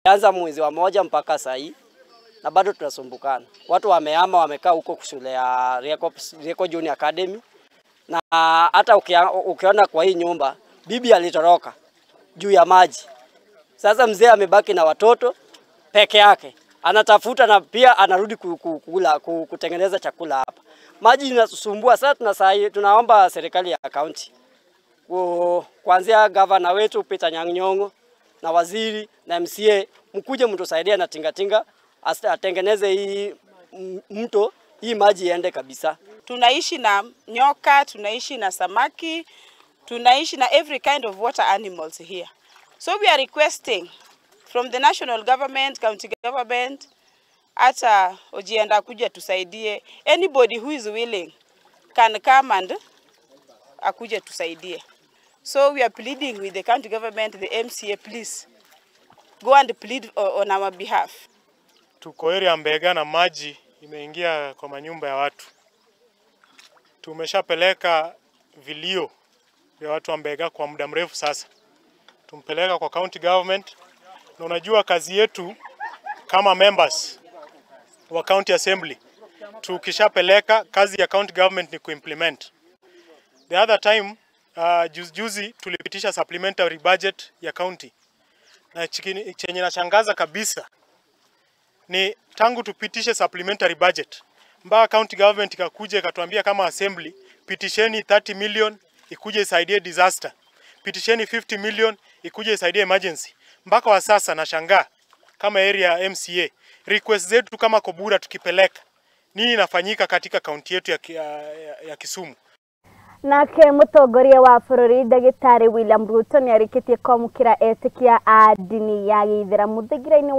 Anza mwezi wa moja mpaka sasa na bado tunasumbukana. Watu wamehama wamekaa huko shule ya Rieko Junior Academy, na hata ukiona kwa hii nyumba bibi alitoroka juu ya maji. Sasa mzee amebaki na watoto peke yake. Anatafuta na pia anarudi kutengeneza chakula hapa. Maji inasumbua. Sasa tunaomba serikali ya kaunti, kuanzia governor wetu Peter Nyang'nyongo na waziri na MCA, mkuje mtusaidia na tingatinga atengeneze hii mto, hii maji iende kabisa. Tunaishi na nyoka, tunaishi na samaki, tunaishi na every kind of water animals here. So we are requesting from the national government, county government, hata ojienda kuja tusaidie. Anybody who is willing can come and akuje tusaidie. So we are pleading with the county government, the MCA, please go and plead on our behalf. Tuko area Mbega na maji imeingia kwa manyumba ya watu. Tumeshapeleka vilio vya watu wa Mbega kwa muda mrefu sasa. Tumpeleka kwa county government, na unajua kazi yetu kama members wa county assembly, tukishapeleka kazi ya county government ni kuimplement. The other time juzi tulipitisha supplementary budget ya county, na chenye nashangaza kabisa ni tangu tupitishe supplementary budget mpaka county government ikakuja ikatuambia kama assembly, pitisheni 30 million ikuje isaidie disaster, pitisheni 50 million ikuje isaidie emergency. Mpaka wa sasa nashangaa kama area MCA request zetu kama Kobura tukipeleka, nini inafanyika katika kaunti yetu ya Kisumu? Nake mutongoria wa bururi Ndagitari William Ruto ni arikitie kwamukira etikia a dini ya Githiramu thigiraini